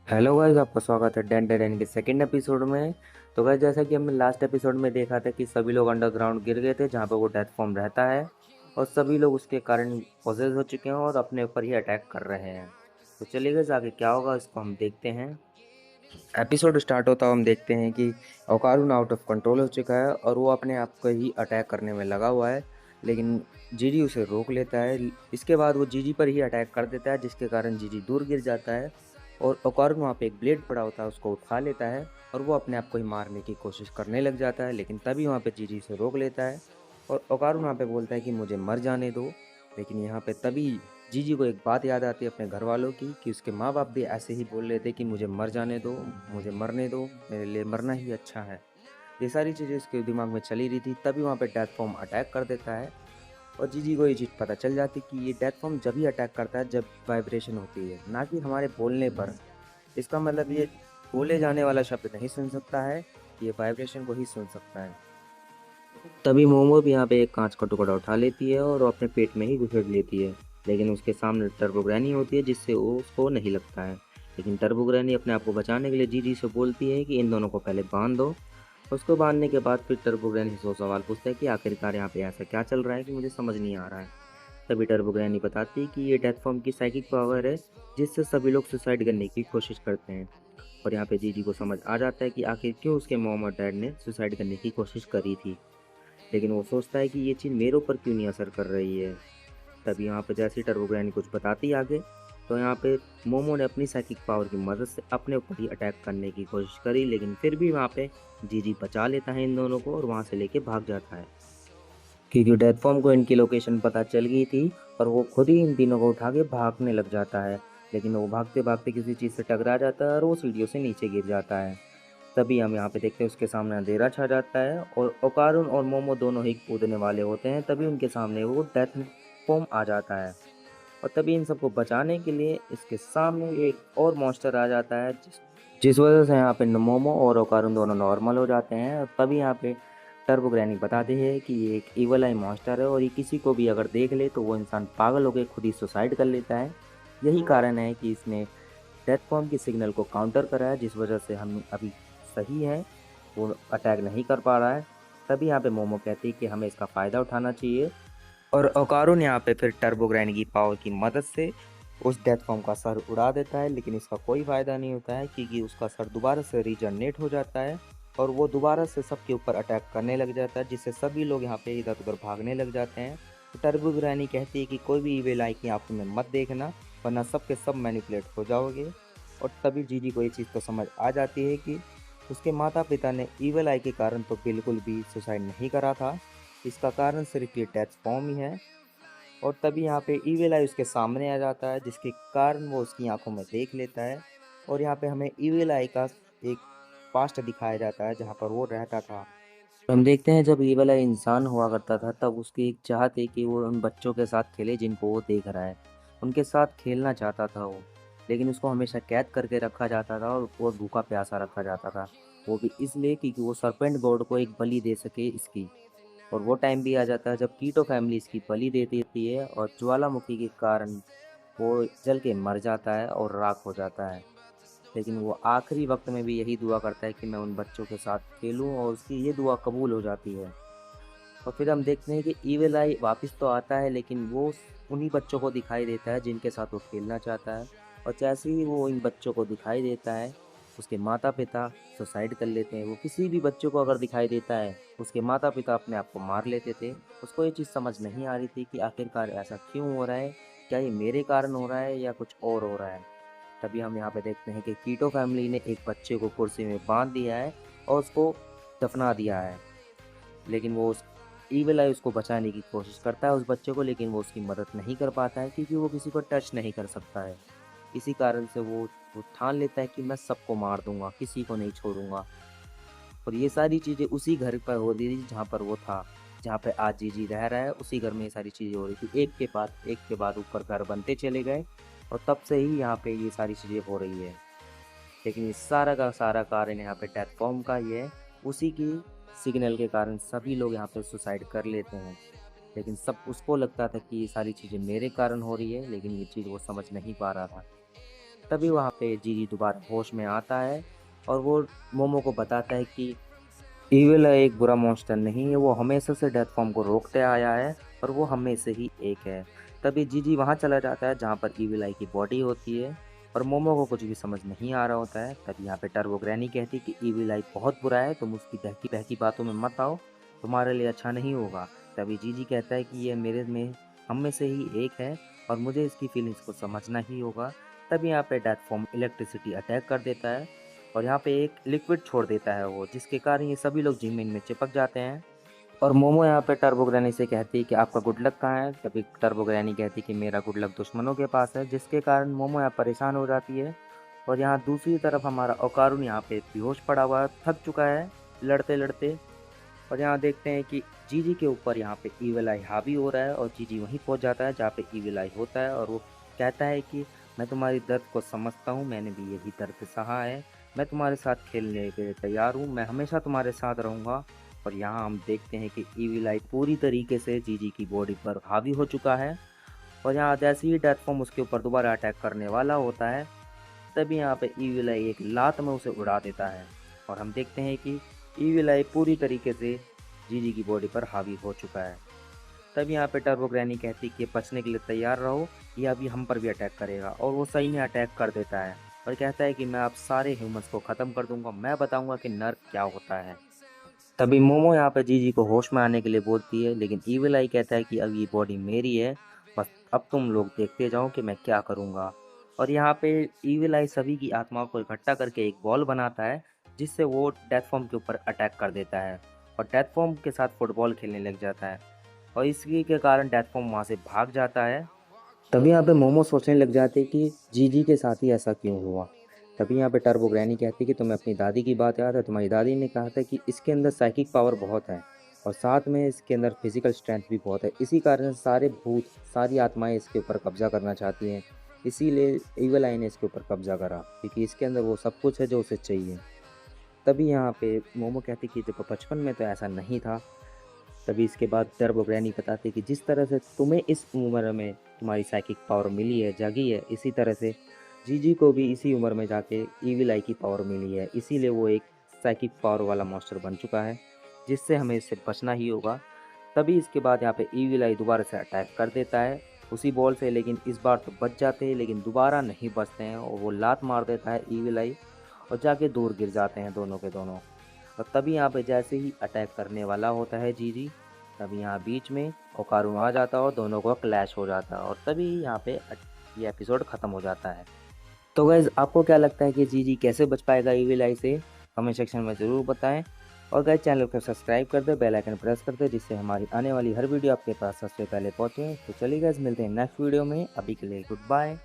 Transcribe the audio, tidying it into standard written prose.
Hello guys, आपका स्वागत है डेन डेन के सेकंड एपिसोड में। तो गाइस, जैसा कि हमने लास्ट एपिसोड में देखा था कि सभी लोग अंडरग्राउंड गिर गए थे जहाँ पर वो डेथ फॉर्म रहता है, और सभी लोग उसके कारण पॉसेस हो चुके हैं और अपने ऊपर ही अटैक कर रहे हैं। तो चलिए गाइस, आगे क्या होगा इसको हम देखते हैं। एपिसोड स्टार्ट होता है, हम देखते हैं कि ओकारुन आउट ऑफ कंट्रोल हो चुका है और वो अपने आप को ही अटैक करने में लगा हुआ है, लेकिन जीजी उसे रोक लेता है। इसके बाद वो जीजी पर ही अटैक कर देता है, जिसके कारण जीजी दूर गिर जाता है और ओकारुन वहाँ पे एक ब्लेड पड़ा होता है, उसको उठा लेता है और वो अपने आप को ही मारने की कोशिश करने लग जाता है। लेकिन तभी वहाँ पे जीजी उसे रोक लेता है और ओकारुन वहाँ पे बोलता है कि मुझे मर जाने दो। लेकिन यहाँ पे तभी जीजी को एक बात याद आती है अपने घर वालों की, कि उसके माँ बाप भी ऐसे ही बोल रहे थे कि मुझे मर जाने दो, मुझे मरने दो, मेरे लिए मरना ही अच्छा है। ये सारी चीज़ें उसके दिमाग में चली रही थी। तभी वहाँ पे डेथ फॉर्म अटैक कर देता है और जीजी को ये चीज़ पता चल जाती कि ये डेथ फॉर्म जब ही अटैक करता है जब वाइब्रेशन होती है, ना कि हमारे बोलने पर। इसका मतलब ये बोले जाने वाला शब्द नहीं सुन सकता है, ये वाइब्रेशन को ही सुन सकता है। तभी मोमो भी यहाँ पे एक कांच का टुकड़ा उठा लेती है और वो अपने पेट में ही घुसेड़ लेती है। लेकिन उसके सामने टर्बोग्रैनी होती है, जिससे वो उसको नहीं लगता है। लेकिन टर्बोग्रैनी अपने आप को बचाने के लिए जीजी से बोलती है कि इन दोनों को पहले बांध दो। उसको बांधने के बाद फिर टर्बोग्रैनी से वो सवाल पूछता है कि आखिरकार यहाँ पे ऐसा क्या चल रहा है कि मुझे समझ नहीं आ रहा है। तभी टर्बोग्रैनी बताती है कि ये डेथ फॉर्म की साइकिक पावर है, जिससे सभी लोग सुसाइड करने की कोशिश करते हैं। और यहाँ पे जीजी को समझ आ जाता है कि आखिर क्यों उसके मॉम और डैड ने सुसाइड करने की कोशिश करी थी। लेकिन वो सोचता है कि ये चीज़ मेरे ऊपर क्यों नहीं असर कर रही है। तभी यहाँ पे जैसे ही टर्बोग्रैनी कुछ बताती है आगे, तो यहाँ पे मोमो ने अपनी साइकिक पावर की मदद से अपने ऊपर ही अटैक करने की कोशिश करी, लेकिन फिर भी वहाँ पे जीजी बचा लेता है इन दोनों को और वहाँ से लेके भाग जाता है, क्योंकि डेथ फॉर्म को इनकी लोकेशन पता चल गई थी और वो खुद ही इन तीनों को उठा के भागने लग जाता है। लेकिन वो भागते भागते किसी चीज़ से टकरा जाता है और वो सीढ़ियों से नीचे गिर जाता है। तभी हम यहाँ पे देखते हैं उसके सामने अंधेरा छा जाता है और ओकारुन और मोमो दोनों ही कूदने वाले होते हैं। तभी उनके सामने वो डेथ फॉर्म आ जाता है और तभी इन सबको बचाने के लिए इसके सामने एक और मॉन्स्टर आ जाता है, जिस वजह से यहाँ पे मोमो और ओकारुन दोनों नॉर्मल हो जाते हैं। और तभी यहाँ पे टर्बोग्रैनी बताती है कि ये एक इवल आई मॉन्स्टर है और ये किसी को भी अगर देख ले तो वो इंसान पागल होकर खुद ही सुसाइड कर लेता है। यही कारण है कि इसने डेथ फॉर्म की सिग्नल को काउंटर करा है, जिस वजह से हम अभी सही है, वो अटैक नहीं कर पा रहा है। तभी यहाँ पे मोमो कहती है कि हमें इसका फ़ायदा उठाना चाहिए और ओकारुन यहाँ पे फिर टर्बोग्रैनी की पावर की मदद से उस डेथ फॉर्म का सर उड़ा देता है। लेकिन इसका कोई फ़ायदा नहीं होता है, क्योंकि उसका सर दोबारा से रीजनरेट हो जाता है और वो दोबारा से सबके ऊपर अटैक करने लग जाता है, जिससे सभी लोग यहाँ पे इधर उधर भागने लग जाते हैं। तो टर्बोग्रैनी कहती है कि कोई भी इविल आई की आंखों में मत देखना, वरना सबके सब मैनिपुलेट हो जाओगे। और तभी जीजी को ये चीज़ तो समझ आ जाती है कि उसके माता पिता ने ईवल आई के कारण तो बिल्कुल भी सुसाइड नहीं करा था, इसका कारण सिर्फ ये डेथ फॉर्म ही है। और तभी यहाँ पे ईविल आई उसके सामने आ जाता है, जिसके कारण वो उसकी आंखों में देख लेता है। और यहाँ पे हमें ईविल आई का एक पास्ट दिखाया जाता है जहाँ पर वो रहता था। हम देखते हैं जब ईविल आई इंसान हुआ करता था, तब उसकी एक चाह थी कि वो उन बच्चों के साथ खेले जिनको वो देख रहा है, उनके साथ खेलना चाहता था वो। लेकिन उसको हमेशा कैद करके रखा जाता था और वो भूखा प्यासा रखा जाता था, वो भी इसलिए क्योंकि वो सरपेंट गॉड को एक बलि दे सके इसकी। और वो टाइम भी आ जाता है जब कीटो फैमिली इसकी बलि दे देती है और ज्वालामुखी के कारण वो जल के मर जाता है और राख हो जाता है। लेकिन वो आखिरी वक्त में भी यही दुआ करता है कि मैं उन बच्चों के साथ खेलूं, और उसकी ये दुआ कबूल हो जाती है। और फिर हम देखते हैं कि ईविल आई वापस तो आता है, लेकिन वो उन्हीं बच्चों को दिखाई देता है जिनके साथ वो खेलना चाहता है। और जैसे ही वो इन बच्चों को दिखाई देता है, उसके माता पिता सुसाइड कर लेते हैं। वो किसी भी बच्चों को अगर दिखाई देता है, उसके माता पिता अपने आप को मार लेते थे। उसको ये चीज़ समझ नहीं आ रही थी कि आखिरकार ऐसा क्यों हो रहा है, क्या ये मेरे कारण हो रहा है या कुछ और हो रहा है। तभी हम यहाँ पे देखते हैं कि कीटो फैमिली ने एक बच्चे को कुर्सी में बांध दिया है और उसको दफना दिया है। लेकिन वो उस ईविल आई उसको बचाने की कोशिश करता है उस बच्चे को, लेकिन वो उसकी मदद नहीं कर पाता है क्योंकि वो किसी को टच नहीं कर सकता है। इसी कारण से वो ठान लेता है कि मैं सबको मार दूंगा, किसी को नहीं छोड़ूंगा। और ये सारी चीज़ें उसी घर पर हो रही थी जहाँ पर वो था, जहाँ पे आज जीजी रह रहा है, उसी घर में ये सारी चीज़ें हो रही थी। एक के बाद ऊपर घर बनते चले गए और तब से ही यहाँ पे ये सारी चीज़ें हो रही है। लेकिन इस सारा का सारा कारण यहाँ पे डेथ फॉर्म का ही है। उसी की सिग्नल के कारण सभी लोग यहाँ पे सुसाइड कर लेते हैं। लेकिन सब उसको लगता था कि ये सारी चीज़ें मेरे कारण हो रही है, लेकिन ये चीज़ वो समझ नहीं पा रहा था। तभी वहाँ पे जीजी दोबारा होश में आता है और वो मोमो को बताता है कि ईविल एक बुरा मॉन्स्टर नहीं है, वो हमेशा से डेथ फॉर्म को रोकते आया है और वो हमें से ही एक है। तभी जीजी वहाँ चला जाता है जहाँ पर ईविल आई की बॉडी होती है और मोमो को कुछ भी समझ नहीं आ रहा होता है। तभी यहाँ पे टर्बो ग्रैनी कहती है कि ईविल आई बहुत बुरा है, तुम उसकी बहकी बहकी बातों में मत आओ, तुम्हारे लिए अच्छा नहीं होगा। तभी जीजी कहता है कि ये मेरे में हम में से ही एक है और मुझे इसकी फीलिंग्स को समझना ही होगा। तभी यहाँ पे डेथ फॉर्म इलेक्ट्रिसिटी अटैक कर देता है और यहाँ पे एक लिक्विड छोड़ देता है वो, जिसके कारण ये सभी लोग जिमिन में चिपक जाते हैं। और मोमो यहाँ पे टर्बो ग्रैनी से कहती है कि आपका गुड लक कहाँ है। तभी टर्बो ग्रैनी कहती है कि मेरा गुड लक दुश्मनों के पास है, जिसके कारण मोमो यहाँ परेशान हो जाती है। और यहाँ दूसरी तरफ हमारा ओकारुन यहाँ पे बेहोश पड़ा हुआ है, थक चुका है लड़ते लड़ते। और यहाँ देखते हैं कि जीजी के ऊपर यहाँ पे ईविल आई हावी हो रहा है और जीजी वहीं पहुँच जाता है जहाँ पे ईविल आई होता है और वो कहता है कि मैं तुम्हारी दर्द को समझता हूँ, मैंने भी यही दर्द सहा है, मैं तुम्हारे साथ खेलने के लिए तैयार हूँ, मैं हमेशा तुम्हारे साथ रहूँगा। और यहाँ हम देखते हैं कि ईविल आई पूरी तरीके से जीजी की बॉडी पर हावी हो चुका है और यहाँ जैसे ही डेथ फॉर्म उसके ऊपर दोबारा अटैक करने वाला होता है, तभी यहाँ पे ईविल आई एक लात में उसे उड़ा देता है और हम देखते हैं कि ईविल आई पूरी तरीके से जीजी की बॉडी पर हावी हो चुका है। तब यहाँ पे टर्बो ग्रैनी कहती कि बचने के लिए तैयार रहो, ये अभी हम पर भी अटैक करेगा। और वो सही में अटैक कर देता है और कहता है कि मैं आप सारे ह्यूमंस को ख़त्म कर दूंगा, मैं बताऊंगा कि नर्क क्या होता है। तभी मोमो यहाँ पे जीजी को होश में आने के लिए बोलती है, लेकिन ईविल आई कहता है कि अब ये बॉडी मेरी है, बस अब तुम लोग देखते जाओ कि मैं क्या करूँगा। और यहाँ पे ईविल आई सभी की आत्माओं को इकट्ठा करके एक बॉल बनाता है, जिससे वो डेथ फॉर्म के ऊपर अटैक कर देता है और डेथ फॉर्म के साथ फुटबॉल खेलने लग जाता है और इसी के कारण डेथ फॉर्म वहाँ से भाग जाता है। तभी यहाँ पे मोमो सोचने लग जाते हैं कि जीजी के साथ ही ऐसा क्यों हुआ। तभी यहाँ पे टर्बो ग्रैनी कहती है कि तुम्हें अपनी दादी की बात याद है, तुम्हारी दादी ने कहा था कि इसके अंदर साइकिक पावर बहुत है और साथ में इसके अंदर फिजिकल स्ट्रेंथ भी बहुत है, इसी कारण सारे भूत सारी आत्माएं इसके ऊपर कब्जा करना चाहती हैं, इसीलिए ईविल आई ने इसके ऊपर कब्जा करा क्योंकि इसके अंदर वो सब कुछ है जो उसे चाहिए। तभी यहाँ पे मोमो कहती कि जब बचपन में तो ऐसा नहीं था। तभी इसके बाद टर्बो ग्रैनी बताती कि जिस तरह से तुम्हें इस उम्र में तुम्हारी साइकिक पावर मिली है, जागी है, इसी तरह से जीजी को भी इसी उम्र में जाके ईविल आई की पावर मिली है, इसीलिए वो एक साइकिक पावर वाला मॉन्स्टर बन चुका है, जिससे हमें इससे बचना ही होगा। तभी इसके बाद यहाँ पे ईविल आई दोबारा से अटैक कर देता है उसी बॉल से, लेकिन इस बार तो बच जाते हैं लेकिन दोबारा नहीं बचते हैं और वो लात मार देता है ईविल आई और जाके दूर गिर जाते हैं दोनों के दोनों। और तभी यहाँ पे जैसे ही अटैक करने वाला होता है जीजी, तभी यहाँ बीच में ओकारुन आ जाता है और दोनों को क्लैश हो जाता है और तभी यहाँ पे ये एपिसोड ख़त्म हो जाता है। तो गाइज़ आपको क्या लगता है कि जीजी कैसे बच पाएगा ईविल आई से, कमेंट सेक्शन में ज़रूर बताएं। और गाइस चैनल को सब्सक्राइब कर दे, बेल आइकन प्रेस कर दे, जिससे हमारी आने वाली हर वीडियो आपके पास सबसे पहले पहुँचे। तो चलिए गाइस मिलते हैं नेक्स्ट वीडियो में, अभी के लिए गुड बाय।